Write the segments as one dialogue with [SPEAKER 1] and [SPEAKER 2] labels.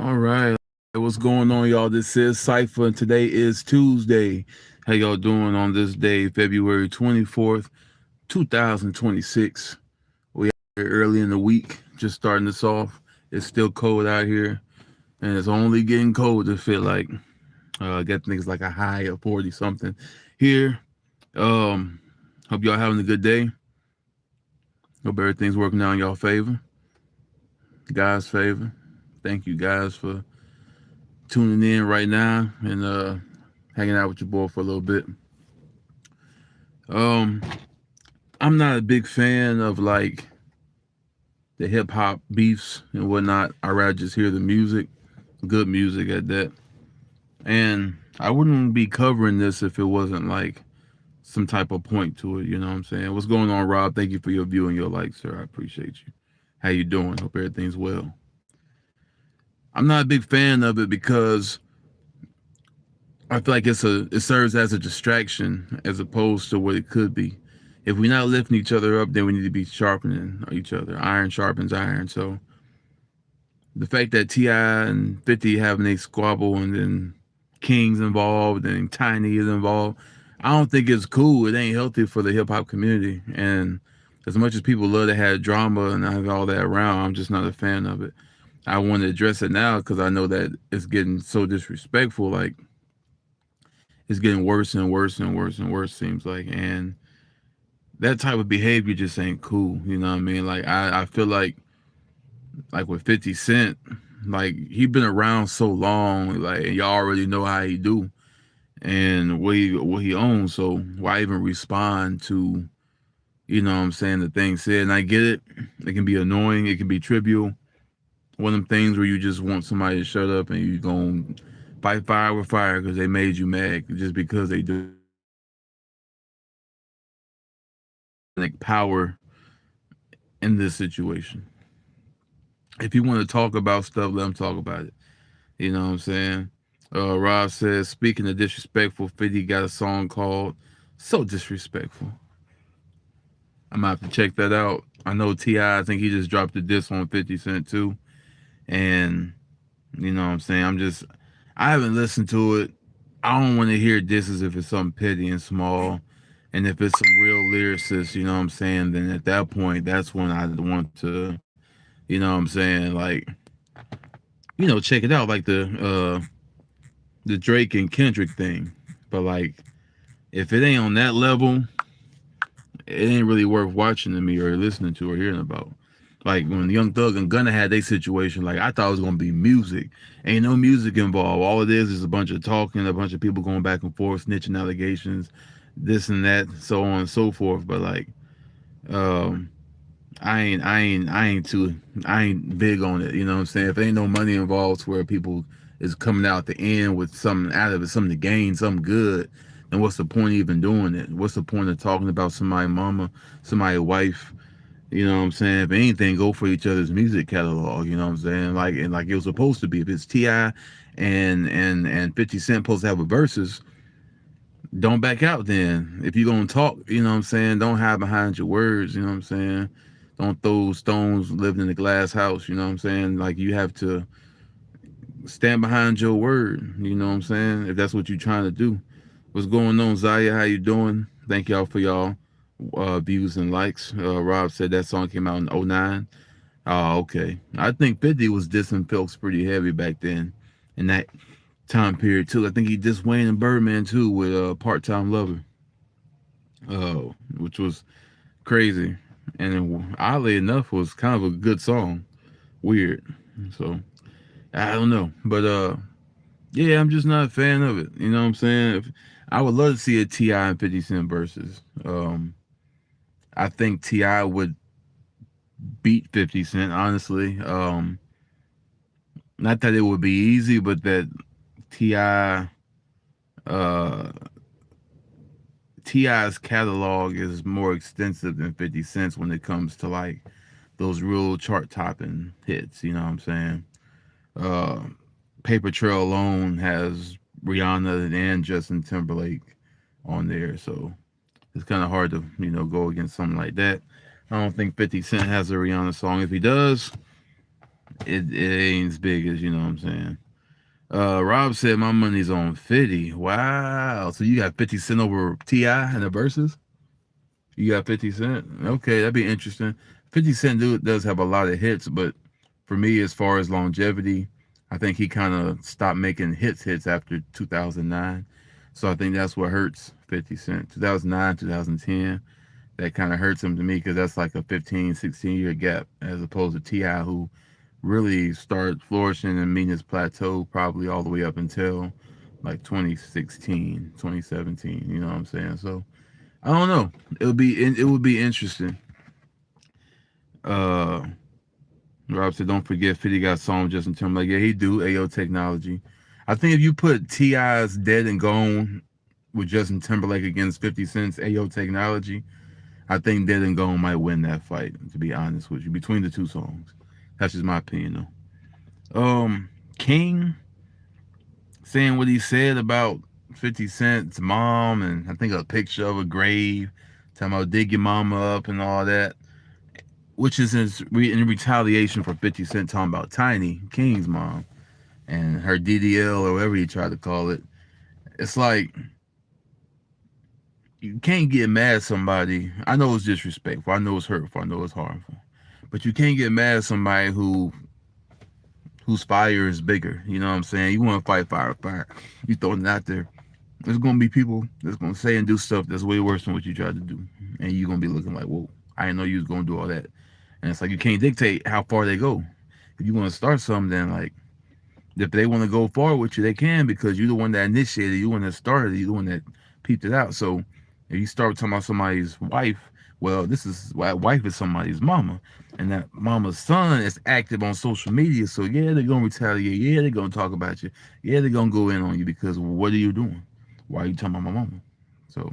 [SPEAKER 1] All right. What's going on, y'all? This is Cypher, and today is Tuesday. How y'all doing on this day, February 24th, 2026? We out here early in the week, just starting this off. It's still cold out here, and it's only getting cold to feel like. I got niggas like a high of 40 something here. Um, Hope y'all having a good day. Hope everything's working out in y'all favor, guys' favor. Thank you guys for tuning in right now and hanging out with your boy for a little bit. Um, I'm not a big fan of like the hip hop beefs and whatnot. I rather just hear the music, good music at that. And I wouldn't be covering this if it wasn't like some type of point to it. You know what I'm saying? What's going on, Rob? Thank you for your view and your like, sir. I appreciate you. How you doing? Hope everything's well. I'm not a big fan of it because I feel like it serves as a distraction as opposed to what it could be. If we're not lifting each other up, then we need to be sharpening each other. Iron sharpens iron. So the fact that Ti and 50 having a squabble and then King's involved and Tiny is involved, I don't think it's cool. It ain't healthy for the hip hop community. And as much as people love to have drama and have all that around, I'm just not a fan of it. I want to address it now because I know that it's getting so disrespectful. Like it's getting worse and worse and worse and worse. Seems like, and that type of behavior just ain't cool. You know what I mean? Like I feel like with 50 Cent, like he been around so long, like y'all already know how he do and what he owns. So why even respond to, you know what I'm saying, the things said? And I get it. It can be annoying, it can be trivial. One of them things where you just want somebody to shut up and you gonna fight fire with fire because they made you mad just because they do like power in this situation. If you want to talk about stuff, let them talk about it. You know what I'm saying? Rob says, speaking of disrespectful, 50 got a song called So Disrespectful. I'm gonna have to check that out. I know T.I., I think he just dropped a diss on 50 Cent too. And you know what I'm saying? I haven't listened to it. I don't want to hear disses if it's something petty and small. And if it's some real lyricists, you know what I'm saying, then at that point, that's when I want to, you know what I'm saying, like, check it out, like the Drake and Kendrick thing. But like, if it ain't on that level, it ain't really worth watching to me or listening to or hearing about. Like when Young Thug and Gunna had their situation, like I thought it was gonna be music. Ain't no music involved. All it is a bunch of talking, a bunch of people going back and forth, snitching allegations, this and that, so on and so forth. But like, um, I ain't big on it. You know what I'm saying? If ain't no money involved where people is coming out the end with something out of it, something to gain, something good, then what's the point of even doing it? What's the point of talking about somebody's mama, somebody's wife? You know what I'm saying? If anything, go for each other's music catalog. You know what I'm saying? Like and like it was supposed to be. If it's Ti and 50 Cent supposed to have a verses, don't back out then. If you're gonna talk, you know what I'm saying, don't hide behind your words, you know what I'm saying? Don't throw stones living in a glass house, you know what I'm saying? Like you have to stand behind your word, you know what I'm saying? If that's what you're trying to do. What's going on, Zaya? How you doing? Thank y'all for y'all views and likes. Rob said that song came out in '09. Oh, okay. I think 50 was dissing Phelps pretty heavy back then in that time period too. I think he dissed Wayne and Birdman too with Part Time Lover, which was crazy. And oddly enough, was kind of a good song. Weird. So I don't know, but yeah, I'm just not a fan of it. You know what I'm saying? I would love to see a Ti and 50 Cent versus. I think Ti would beat 50 Cent. Honestly, not that it would be easy, but that Ti uh, Ti's catalog is more extensive than 50 Cent's when it comes to like those real chart topping hits. You know what I'm saying? Uh, Paper Trail alone has Rihanna and Justin Timberlake on there, so it's kind of hard to go against something like that. I don't think 50 Cent has a Rihanna song. If he does, it ain't as big as, you know what I'm saying. Rob said my money's on 50. Wow. So you got 50 Cent over T.I. in the verses? You got 50 Cent? Okay, that'd be interesting. 50 Cent does have a lot of hits, but for me, as far as longevity, I think he kind of stopped making hits after 2009. So I think that's what hurts 50 Cent. 2009, 2010, that kind of hurts him to me because that's like a 15, 16-year gap as opposed to T.I., who really started flourishing and meeting his plateau probably all the way up until like 2016, 2017. You know what I'm saying? So I don't know. It would be interesting. Uh, Rob said, "Don't forget, 50 got a song with Justin Timberlake. Yeah, he do. Ayo Technology. I think if you put T.I.'s Dead and Gone with Justin Timberlake against 50 Cent's Ayo Technology, I think Dead and Gone might win that fight. To be honest with you, between the two songs, that's just my opinion, though. King saying what he said about 50 Cent's mom, and I think a picture of a grave, talking about dig your mama up and all that, which is in retaliation for 50 Cent talking about Tiny, King's mom, and her DDL or whatever he tried to call it. It's like, you can't get mad at somebody. I know it's disrespectful. I know it's hurtful. I know it's harmful. But you can't get mad at somebody whose fire is bigger. You know what I'm saying? You want to fight fire with fire. You throwing it out there. There's gonna be people that's gonna say and do stuff that's way worse than what you tried to do, and you're gonna be looking like, "Whoa, I didn't know you was gonna do all that." And it's like you can't dictate how far they go. If you want to start something, then like if they want to go forward with you, they can because you're the one that initiated, you're the one that started, you're the one that peeped it out. So if you start talking about somebody's wife, well, this is why wife is somebody's mama, and that mama's son is active on social media. So yeah, they're gonna retaliate. Yeah, they're gonna talk about you. Yeah, they're gonna go in on you because what are you doing? Why are you talking about my mama? So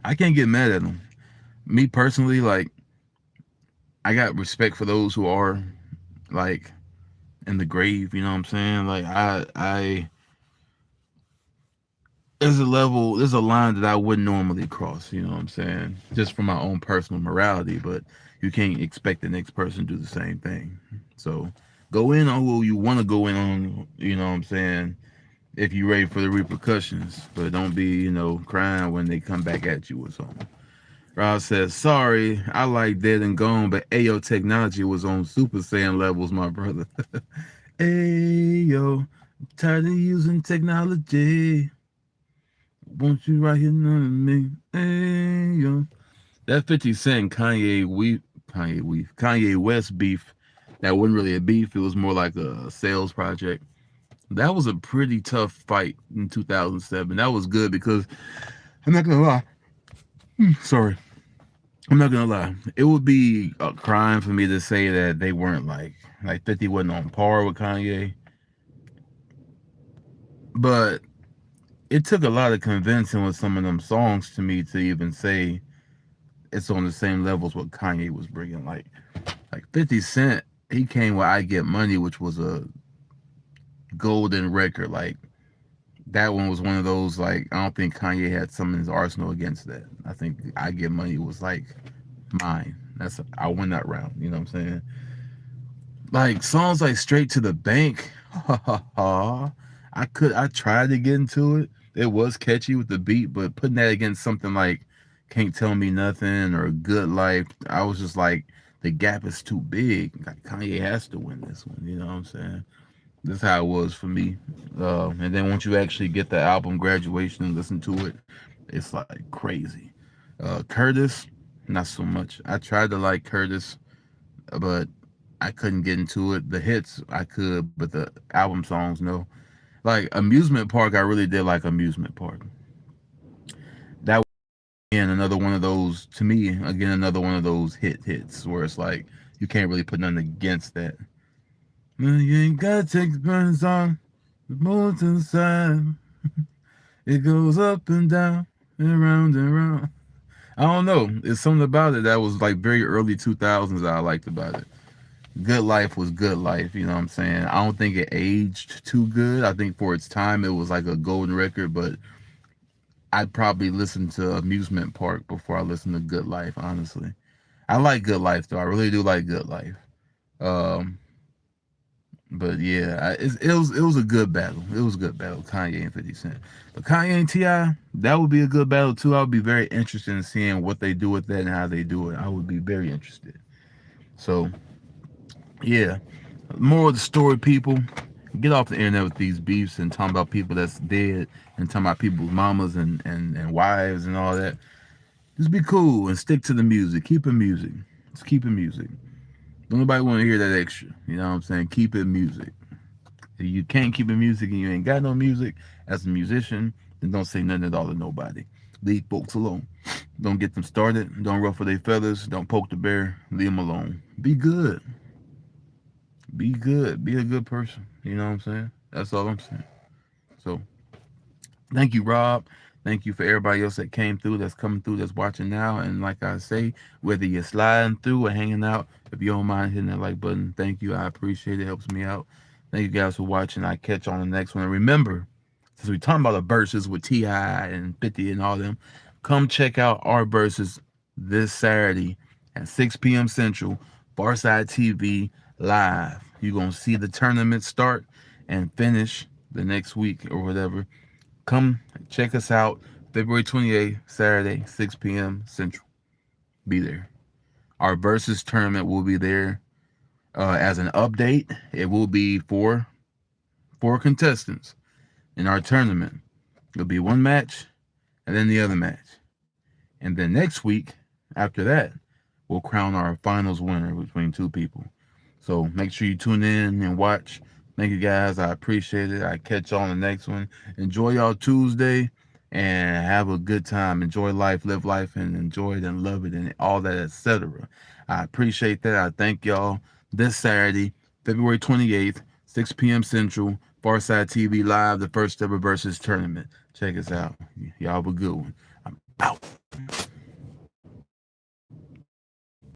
[SPEAKER 1] I can't get mad at them. Me personally, like I got respect for those who are like in the grave. You know what I'm saying? Like I there's a line that I wouldn't normally cross, you know what I'm saying? Just for my own personal morality, but you can't expect the next person to do the same thing. So go in on who you want to go in on, you know what I'm saying, if you're ready for the repercussions. But don't be, crying when they come back at you or something. Rob says, sorry, I like Dead and Gone, but Ayo Technology was on Super Saiyan levels, my brother. Ayo, tired of using technology. Won't you right here on me? Hey, yo. That 50 Cent Kanye West beef, that wasn't really a beef. It was more like a sales project. That was a pretty tough fight in 2007. That was good because I'm not gonna lie. Sorry, I'm not gonna lie. It would be a crime for me to say that they weren't like 50 wasn't on par with Kanye, but it took a lot of convincing with some of them songs to me to even say it's on the same level as what Kanye was bringing. Like 50 Cent, he came with I Get Money, which was a golden record. Like that one was one of those, like, I don't think Kanye had some in his arsenal against that. I think I Get Money was like mine. I win that round, you know what I'm saying? Like songs like Straight to the Bank, I tried to get into it. It was catchy with the beat, but putting that against something like Can't Tell Me Nothing or Good Life, I was just like, the gap is too big. Like Kanye has to win this one, you know what I'm saying? This is how it was for me. And then once you actually get the album Graduation and listen to it, it's like crazy. Curtis, not so much. I tried to like Curtis, but I couldn't get into it. The hits I could, but the album songs no. Like Amusement Park, I really did like Amusement Park. That was again another one of those, to me, again another one of those hits where it's like you can't really put nothing against that. You ain't gotta take the burns on the moon to the side. It goes up and down and round and round. I don't know. It's something about it that was like very early 2000s that I liked about it. Good Life was Good Life, you know what I'm saying? I don't think it aged too good. I think for its time it was like a golden record, but I'd probably listen to Amusement Park before I listen to Good Life, honestly. I like Good Life though. I really do like Good Life. Um But yeah, it was a good battle. It was a good battle, Kanye and 50 Cent. But Kanye and Ti, that would be a good battle too. I would be very interested in seeing what they do with that and how they do it. I would be very interested. So yeah, more of the story, people. Get off the internet with these beefs and talking about people that's dead and talking about people's mamas and wives and all that. Just be cool and stick to the music. Keep it music. Just keep it music. Don't nobody want to hear that extra. You know what I'm saying? Keep it music. If you can't keep it music and you ain't got no music as a musician, then don't say nothing at all to nobody. Leave folks alone. Don't get them started. Don't ruffle their feathers. Don't poke the bear. Leave them alone. Be good. Be good. Be a good person. You know what I'm saying? That's all I'm saying. So thank you, Rob. Thank you for everybody else that came through, that's coming through, that's watching now. And like I say, whether you're sliding through or hanging out, if you don't mind hitting that like button, thank you. I appreciate it. It helps me out. Thank you guys for watching. I catch on the next one. And remember, since we're talking about the verses with T.I. and 50 and all them, come check out our verses this Saturday at 6 p.m. Central, Farside TV live. You're going to see the tournament start and finish the next week or whatever. Come check us out February 28th, Saturday, 6 p.m. Central. Be there. Our versus tournament will be there as an update. It will be four contestants in our tournament. It'll be one match and then the other match. And then next week, after that, we'll crown our finals winner between two people. So make sure you tune in and watch. Thank you guys. I appreciate it. I catch y'all on the next one. Enjoy y'all Tuesday and have a good time. Enjoy life, live life, and enjoy it and love it and all that, etc. I appreciate that. I thank y'all. This Saturday, February 28th, 6 p.m. Central, Farside TV Live, the first ever versus tournament. Check us out. Y'all have a good one. I'm out.